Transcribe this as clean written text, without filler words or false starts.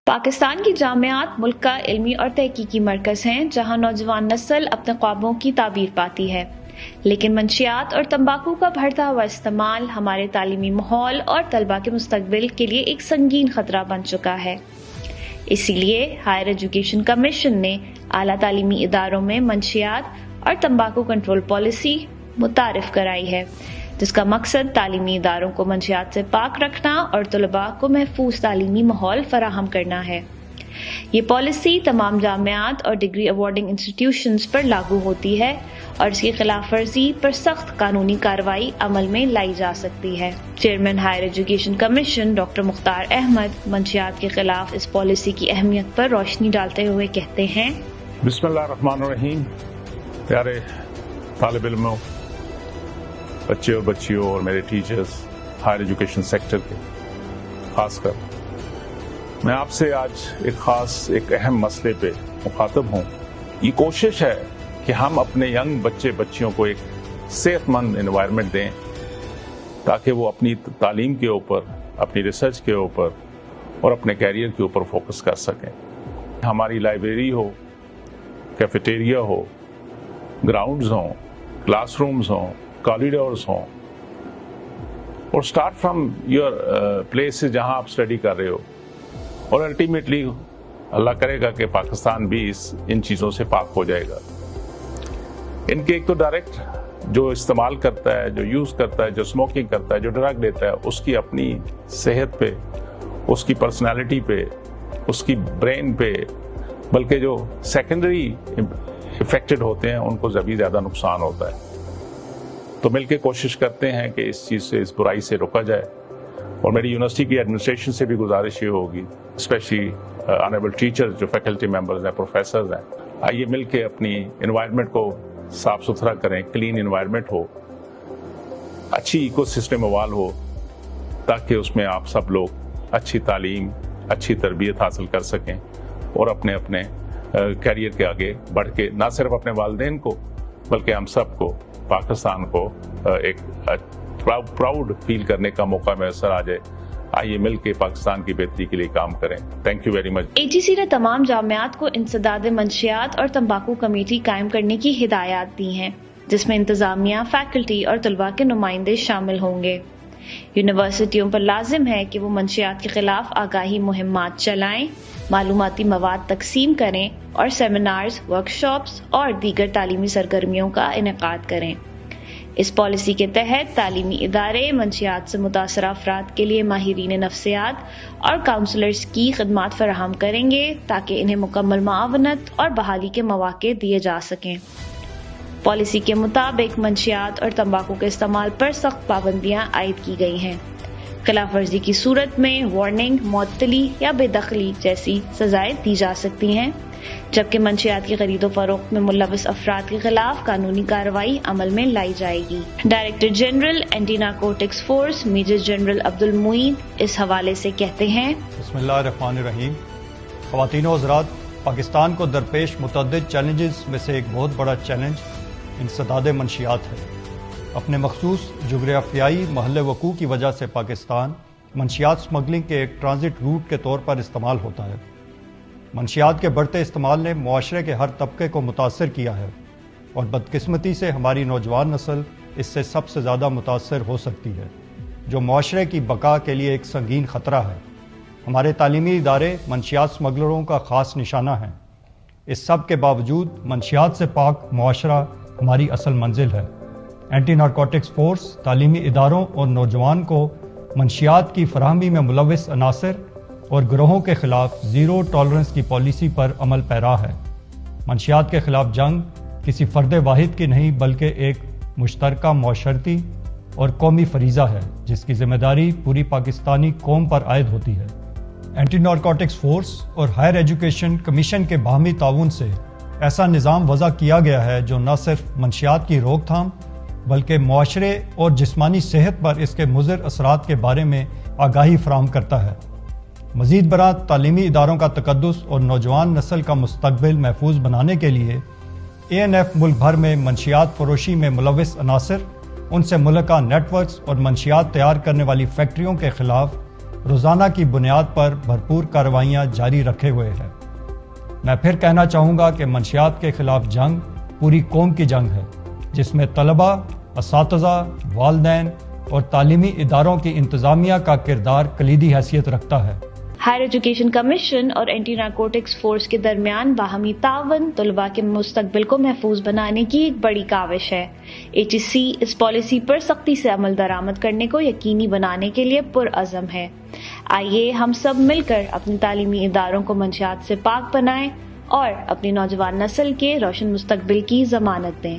پاکستان کی جامعات ملک کا علمی اور تحقیقی مرکز ہیں جہاں نوجوان نسل اپنے خوابوں کی تعبیر پاتی ہے، لیکن منشیات اور تمباکو کا بڑھتا ہوا استعمال ہمارے تعلیمی ماحول اور طلباء کے مستقبل کے لیے ایک سنگین خطرہ بن چکا ہے۔ اسی لیے ہائر ایجوکیشن کمیشن نے اعلیٰ تعلیمی اداروں میں منشیات اور تمباکو کنٹرول پالیسی متعارف کرائی ہے، جس کا مقصد تعلیمی اداروں کو منشیات سے پاک رکھنا اور طلباء کو محفوظ تعلیمی ماحول فراہم کرنا ہے۔ یہ پالیسی تمام جامعات اور ڈگری ایوارڈنگ انسٹیٹیوشنز پر لاگو ہوتی ہے اور اس کی خلاف ورزی پر سخت قانونی کارروائی عمل میں لائی جا سکتی ہے۔ Chairman higher education commission doctor Mukhtar Ahmed منشیات کے خلاف اس پالیسی کی اہمیت پر روشنی ڈالتے ہوئے کہتے ہیں، بسم اللہ الرحمن الرحیم۔ پیارے طالب علموں، بچے اور بچیوں اور میرے ٹیچرز، ہائر ایجوکیشن سیکٹر کے خاص کر میں آپ سے آج ایک اہم مسئلے پہ مخاطب ہوں۔ یہ کوشش ہے کہ ہم اپنے ینگ بچے بچیوں کو ایک صحت مند انوائرمنٹ دیں تاکہ وہ اپنی تعلیم کے اوپر، اپنی ریسرچ کے اوپر اور اپنے کیریئر کے اوپر فوکس کر سکیں۔ ہماری لائبریری ہو، کیفیٹیریا ہو، گراؤنڈز ہوں، کلاس رومز ہوں، کوریڈورز ہوں، اور اسٹارٹ فرام یور پلیس جہاں آپ اسٹڈی کر رہے ہو، اور الٹیمیٹلی اللہ کرے گا کہ پاکستان بھی ان چیزوں سے پاک ہو جائے گا۔ ان کے ایک تو ڈائریکٹ جو استعمال کرتا ہے، جو یوز کرتا ہے، جو اسموکنگ کرتا ہے، جو ڈرگ لیتا ہے، اس کی اپنی صحت پہ، اس کی پرسنالٹی پہ، اس کی برین پہ، بلکہ جو سیکنڈری افیکٹڈ ہوتے ہیں ان کو زیادہ نقصان ہوتا ہے۔ تو مل کے کوشش کرتے ہیں کہ اس چیز سے، اس برائی سے روکا جائے، اور میری یونیورسٹی کی ایڈمنسٹریشن سے بھی گزارش یہ ہوگی، اسپیشلی آنریبل ٹیچر جو فیکلٹی ممبرز ہیں، پروفیسرز ہیں، آئیے مل کے اپنی انوائرمنٹ کو صاف ستھرا کریں، کلین انوائرمنٹ ہو، اچھی ایکو سسٹم ایوالو ہو، تاکہ اس میں آپ سب لوگ اچھی تعلیم، اچھی تربیت حاصل کر سکیں اور اپنے کیریئر کے آگے بڑھ کے نہ صرف اپنے والدین کو بلکہ ہم سب کو، پاکستان کو ایک پراؤڈ فیل کرنے کا موقع میسر آ جائے۔ آئیے مل کے پاکستان کی بہتری کے لیے کام کریں۔ Thank you very much. AGC نے تمام جامعات کو انسداد منشیات اور تمباکو کمیٹی قائم کرنے کی ہدایات دی ہیں، جس میں انتظامیہ، فیکلٹی اور طلباء کے نمائندے شامل ہوں گے۔ یونیورسٹیوں پر لازم ہے کہ وہ منشیات کے خلاف آگاہی مہمات چلائیں، معلوماتی مواد تقسیم کریں اور سیمینارز، ورکشاپس اور دیگر تعلیمی سرگرمیوں کا انعقاد کریں۔ اس پالیسی کے تحت تعلیمی ادارے منشیات سے متاثرہ افراد کے لیے ماہرین نفسیات اور کاؤنسلرز کی خدمات فراہم کریں گے تاکہ انہیں مکمل معاونت اور بحالی کے مواقع دیے جا سکیں۔ پالیسی کے مطابق منشیات اور تمباکو کے استعمال پر سخت پابندیاں عائد کی گئی ہیں۔ خلاف ورزی کی صورت میں وارننگ، معطلی یا بے دخلی جیسی سزائیں دی جا سکتی ہیں، جبکہ منشیات کی خرید و فروخت میں ملوث افراد کے خلاف قانونی کارروائی عمل میں لائی جائے گی۔ Director general anti narcotics force major general Abdul Moeen اس حوالے سے کہتے ہیں، بسم اللہ الرحمن الرحیم۔ خواتین و حضرات، پاکستان کو درپیش متعدد چیلنجز میں سے ایک بہت بڑا چیلنج انسداد منشیات ہے۔ اپنے مخصوص جغرافیائی محل وقوع کی وجہ سے پاکستان منشیات سمگلنگ کے ایک ٹرانزٹ روٹ کے طور پر استعمال ہوتا ہے۔ منشیات کے بڑھتے استعمال نے معاشرے کے ہر طبقے کو متاثر کیا ہے، اور بدقسمتی سے ہماری نوجوان نسل اس سے سب سے زیادہ متاثر ہو سکتی ہے، جو معاشرے کی بقا کے لیے ایک سنگین خطرہ ہے۔ ہمارے تعلیمی ادارے منشیات سمگلروں کا خاص نشانہ ہیں۔ اس سب کے باوجود منشیات سے پاک معاشرہ ہماری اصل منزل ہے۔ اینٹی نارکوٹکس فورس تعلیمی اداروں اور نوجوان کو منشیات کی فراہمی میں ملوث عناصر اور گروہوں کے خلاف زیرو ٹالرنس کی پالیسی پر عمل پیرا ہے۔ منشیات کے خلاف جنگ کسی فرد واحد کی نہیں بلکہ ایک مشترکہ معاشرتی اور قومی فریضہ ہے، جس کی ذمہ داری پوری پاکستانی قوم پر عائد ہوتی ہے۔ اینٹی نارکوٹکس فورس اور ہائر ایجوکیشن کمیشن کے باہمی تعاون سے ایسا نظام وضع کیا گیا ہے جو نہ صرف منشیات کی روک تھام بلکہ معاشرے اور جسمانی صحت پر اس کے مضر اثرات کے بارے میں آگاہی فراہم کرتا ہے۔ مزید برآں تعلیمی اداروں کا تقدس اور نوجوان نسل کا مستقبل محفوظ بنانے کے لیے ANF ملک بھر میں منشیات فروشی میں ملوث عناصر، ان سے ملکہ نیٹ ورکس اور منشیات تیار کرنے والی فیکٹریوں کے خلاف روزانہ کی بنیاد پر بھرپور کارروائیاں جاری رکھے ہوئے ہے۔ میں پھر کہنا چاہوں گا کہ منشیات کے خلاف جنگ پوری قوم کی جنگ ہے، جس میں طلباء، اساتذہ، والدین اور تعلیمی اداروں کی انتظامیہ کا کردار کلیدی حیثیت رکھتا ہے۔ ہائر ایجوکیشن کمیشن اور اینٹی نارکوٹکس فورس کے درمیان باہمی تعاون طلباء کے مستقبل کو محفوظ بنانے کی ایک بڑی کاوش ہے۔ HEC اس پالیسی پر سختی سے عمل درآمد کرنے کو یقینی بنانے کے لیے پرعزم ہے۔ آئیے ہم سب مل کر اپنی تعلیمی اداروں کو منشیات سے پاک بنائیں اور اپنی نوجوان نسل کے روشن مستقبل کی ضمانت دیں۔